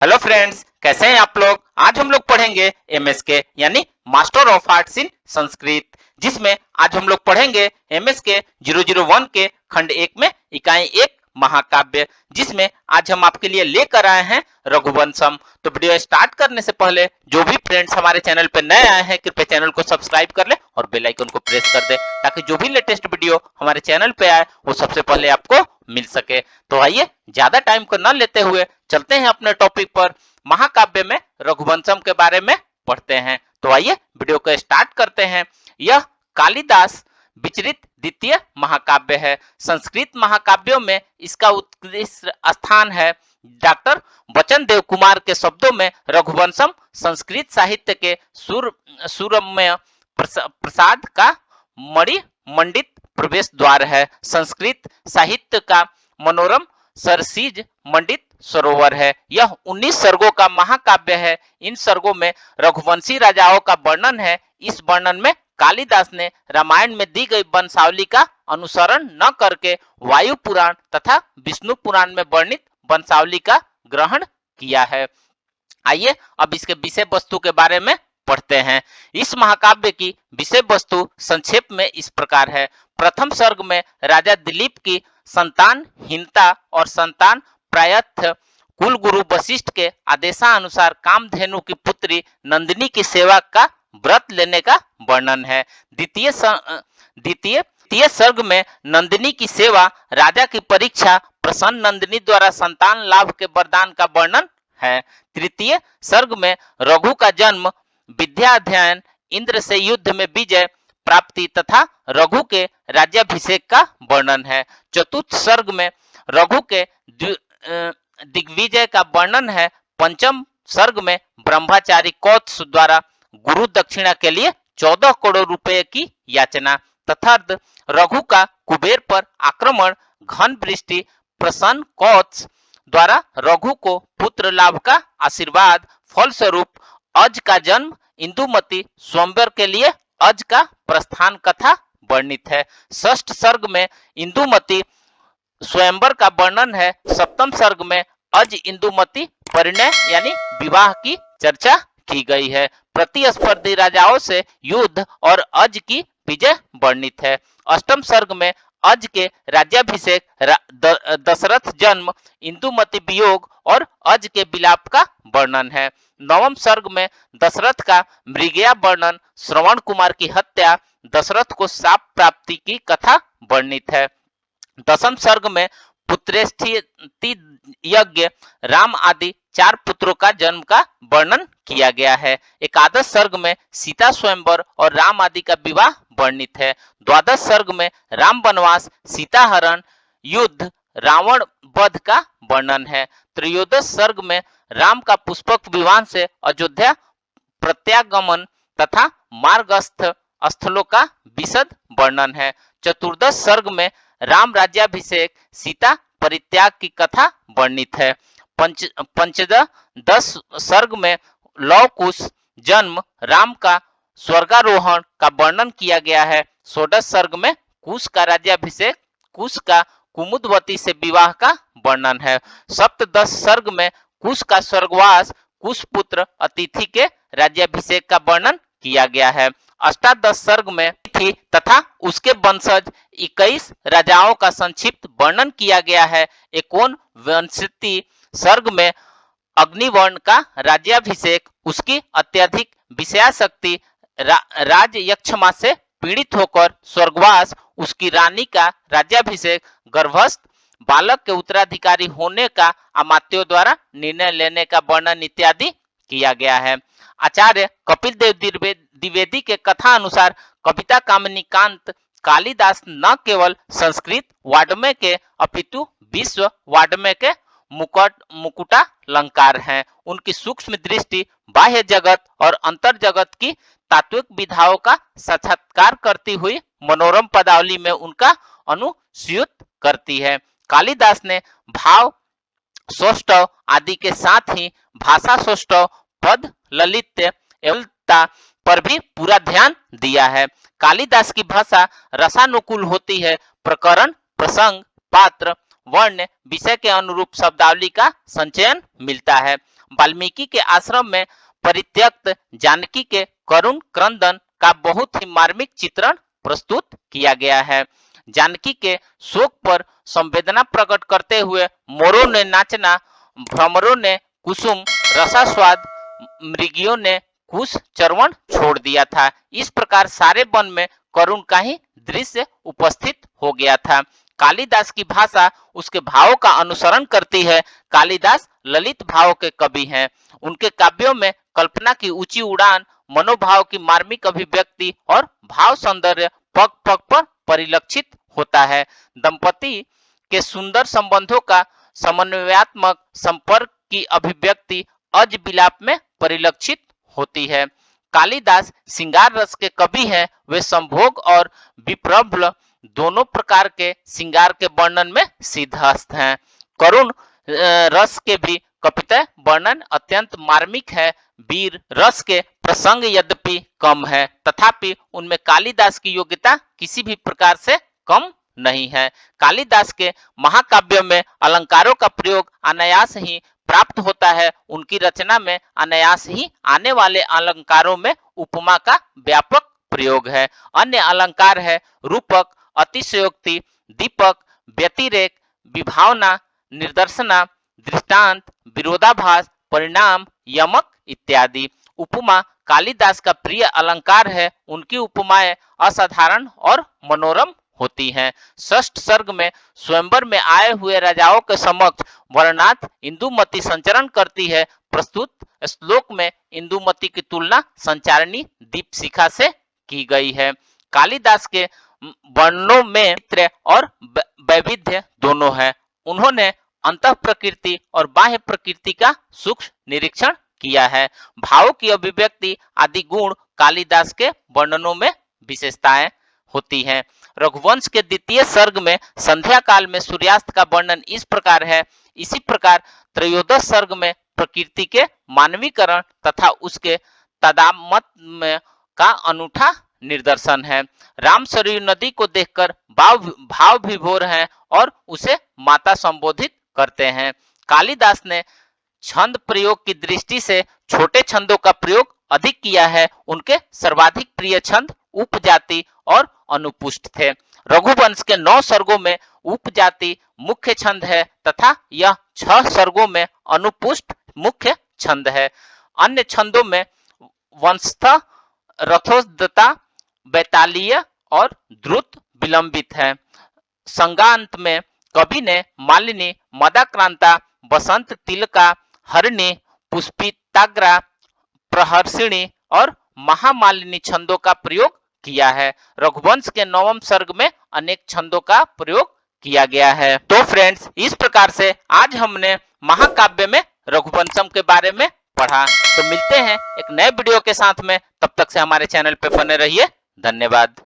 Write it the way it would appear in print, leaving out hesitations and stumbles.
Hello friends, कैसे हैं आप लोग। आज हम लोग पढ़ेंगे एमएसके यानी मास्टर ऑफ आर्ट्स इन संस्कृत, जिसमें आज हम लोग पढ़ेंगे एमएसके 001 के खंड 1 में इकाई 1 महाकाव्य, जिसमें आज हम आपके लिए लेकर आए हैं रघुवंशम। तो वीडियो स्टार्ट करने से पहले जो भी फ्रेंड्स हमारे चैनल पर नए आए हैं, कृपया चैनल को सब्सक्राइब कर ले और बेल आइकन को प्रेस कर दे, ताकि जो भी लेटेस्ट वीडियो हमारे चैनल पे आए वो सबसे पहले आपको मिल सके। तो आइए ज्यादा टाइम को न लेते हुए चलते हैं अपने टॉपिक पर। महाकाव्य में रघुवंशम के बारे में पढ़ते हैं। तो आइए वीडियो को स्टार्ट करते हैं। यह कालिदास विचरित द्वितीय महाकाव्य है। संस्कृत महाकाव्यों में इसका उत्कृष्ट स्थान है। डॉक्टर वचन देव कुमार के शब्दों में रघुवंशम संस्कृत साहित्य के सुरम्य प्रसाद का मणि मंडित प्रवेश द्वार है। संस्कृत साहित्य का मनोरम सरसीज मंडित सरोवर है। यह 19 सर्गों का महाकाव्य है। इन सर्गों में रघुवंशी राजाओं का वर्णन है। इस वर्णन में कालिदास ने रामायण में दी गई वंशावली का अनुसरण न करके वायु पुराण तथा विष्णु पुराण में वर्णित वंशावली का ग्रहण किया है। आइए अब इसके विषय वस्तु के बारे में पढ़ते हैं। इस महाकाव्य की विषय वस्तु संक्षेप में इस प्रकार है। प्रथम सर्ग में राजा दिलीप की संतानहीनता और संतान प्रायथ कुल गुरु वशिष्ठ के आदेशानुसार कामधेनु की पुत्री नंदिनी की सेवा का व्रत लेने का वर्णन है। द्वितीय सर्ग में नंदिनी की सेवा, राजा की परीक्षा, प्रसन्न नंदिनी द्वारा संतान लाभ के वरदान का वर्णन है। तृतीय सर्ग में रघु का जन्म, विद्या अध्ययन, इंद्र से युद्ध में विजय प्राप्ति तथा रघु के राज्याभिषेक का वर्णन है। चतुर्थ सर्ग में रघु के दिग्विजय का वर्णन है। पंचम सर्ग में ब्रह्मचारी कौत्स द्वारा गुरु दक्षिणा के लिए 14 करोड़ रुपए की याचना तथा रघु का कुबेर पर आक्रमण, घन वृष्टि, प्रसन्न कौत्स द्वारा रघु को पुत्र लाभ का आशीर्वाद, फलस्वरूप अज का जन्म, इंदुमती स्वयंवर के लिए अज का प्रस्थान कथा वर्णित है। षष्ठ सर्ग में इंदुमती स्वयंवर का वर्णन है। सप्तम सर्ग में अज इंदुमती परिणय यानी विवाह की चर्चा की गई है। प्रतिस्पर्धी राजाओं से युद्ध और अज की विजय वर्णित है। अष्टम सर्ग में अज के राज्याभिषेक, दशरथ जन्म, इंदुमती वियोग और अज के विलाप का वर्णन है। नवम सर्ग में दशरथ का मृगया वर्णन, श्रवण कुमार की हत्या, दशरथ को शाप प्राप्ति की कथा वर्णित है। दसम सर्ग में पुत्रेष्ठी यज्ञ, राम आदि 4 पुत्रों का जन्म का वर्णन किया गया है। एकादश सर्ग में सीता स्वयंवर और राम आदि का विवाह वर्णित है। द्वादश सर्ग में राम वनवास, सीता हरण, युद्ध, रावण वध का वर्णन है। त्रयोदश सर्ग में राम का पुष्पक विमान से अयोध्या प्रत्यागमन तथा मार्गस्थ स्थलों का विशद वर्णन है। चतुर्दश सर्ग में राम राज्याभिषेक, सीता परित्याग की कथा वर्णित है। पंचदश सर्ग में लव कुश जन्म, राम का स्वर्गारोहण का वर्णन किया गया है। षोडश सर्ग में कुश का राज्याभिषेक, कुश का कुमुदवती से विवाह का वर्णन है। सप्तदश सर्ग में कुश का स्वर्गवास, कुश पुत्र अतिथि के राज्याभिषेक का वर्णन किया गया है। अष्टादश सर्ग में थी तथा उसके वंशज 21 राजाओं का संक्षिप्त वर्णन किया गया है। 51 सर्ग में अग्निवर्ण का राज्याभिषेक, उसकी अत्यधिक विषयाशक्ति, राज यक्षमा से पीड़ित होकर स्वर्गवास, उसकी रानी का राज्याभिषेक, गर्भस्थ बालक के उत्तराधिकारी होने का अमात्यों द्वारा निर्णय लेने का वर्णन इत्यादि किया गया है। आचार्य कपिल देव द्विवेदी के कथा अनुसार कविता कामिनी कांत कालिदास न केवल संस्कृत वाड्मय के अपितु विश्व वाड्मय के मुकुटालंकार हैं। उनकी सूक्ष्म दृष्टि बाह्य जगत और अंतर जगत की तात्विक विधाओं का साक्षात्कार करती हुई मनोरम पदावली में उनका अनुस्यूत करती है। कालिदास ने भाव सौष्ठव आदि के साथ ही भाषा सौष्ठव, पद ललित्य एवं पर भी पूरा ध्यान दिया है। कालिदास की भाषा रसानुकूल होती है। प्रकरण, प्रसंग, पात्र, वर्ण, विषय के अनुरूप शब्दावली का संचयन मिलता है। वाल्मीकि के आश्रम में परित्यक्त जानकी के करुण क्रंदन का बहुत ही मार्मिक चित्रण प्रस्तुत किया गया है। जानकी के शोक पर संवेदना प्रकट करते हुए मोरों ने नाचना, भ्रमरों ने कुसुम रसास्वाद, मृगियों ने कुश चरवण छोड़ दिया था। इस प्रकार सारे वन में करुण का ही दृश्य उपस्थित हो गया था। कालिदास की भाषा उसके भावों का अनुसरण करती है। कालिदास ललित भाव के कवि हैं। उनके काव्यों में कल्पना की ऊंची उड़ान, मनोभाव की मार्मिक अभिव्यक्ति और भाव सौंदर्य पग पग पर परिलक्षित होता है। दंपति के सुंदर संबंधों का समन्वयात्मक संपर्क की अभिव्यक्ति अज विलाप में परिलक्षित होती है। कालिदास श्रृंगार रस के कवि हैं। वे संभोग और विप्रलभ दोनों प्रकार के श्रृंगार के वर्णन में सिद्धहस्त हैं। करुण रस के भी कविता वर्णन अत्यंत मार्मिक है। वीर रस के प्रसंग यद्यपि कम है, तथापि उनमें कालिदास की योग्यता किसी भी प्रकार से कम नहीं है। कालिदास के महाकाव्यों में अलंकारों का प्रयोग अनायास ही प्राप्त होता है। उनकी रचना में अनायास ही आने वाले अलंकारों में उपमा का व्यापक प्रयोग है। अन्य अलंकार है रूपक, अतिशयोक्ति, दीपक, व्यतिरेक, विभावना, निर्दर्शना, दृष्टांत, विरोधाभास, परिणाम, यमक इत्यादि। उपमा कालिदास का प्रिय अलंकार है। उनकी उपमाएं असाधारण और मनोरम होती हैं। षष्ठ सर्ग में स्वयंवर में आए हुए राजाओं के समक्ष वर्णार्थ इंदुमती संचरण करती है। प्रस्तुत श्लोक में इंदुमती की तुलना संचारिणी दीपशिखा से की गई है। कालिदास के वर्णों में चित्र और वैविध्य दोनों है। उन्होंने अंतः प्रकृति और बाह्य प्रकृति का सूक्ष्म निरीक्षण किया है। भाव की अभिव्यक्ति आदि गुण कालिदास के वर्णनों में विशेषताएं होती हैं। रघुवंश के द्वितीय सर्ग में संध्या काल में सूर्यास्त का वर्णन इस प्रकार है। इसी प्रकार त्रयोदश सर्ग में प्रकृति के मानवीकरण तथा उसके तदात्म्य का अनूठा निदर्शन है। राम सरयू नदी को देखकर भाव विभोर हैं और उसे माता संबोधित करते हैं। कालिदास ने छंद प्रयोग की दृष्टि से छोटे छंदों का प्रयोग अधिक किया है। उनके सर्वाधिक प्रिय छंद उपजाति और अनुपुष्ट थे। रघुवंश के 9 सर्गों में उपजाति मुख्य छंद है तथा यह 6 सर्गों में अनुपुष्ट मुख्य छंद है। अन्य छंदों में वंशतः रथोद्गता, बैतालीय और द्रुत विलंबित है। संगांत में कवि ने मालिनी, मदाक्रांता, बसंत तिलका, हरिणी, पुष्पिताग्रा, प्रहर्षिणी और महामालिनी छंदों का प्रयोग किया है। रघुवंश के 9वें सर्ग में अनेक छंदों का प्रयोग किया गया है। तो फ्रेंड्स, इस प्रकार से आज हमने महाकाव्य में रघुवंशम के बारे में पढ़ा। तो मिलते हैं एक नए वीडियो के साथ में। तब तक से हमारे चैनल पे बने रहिए। धन्यवाद।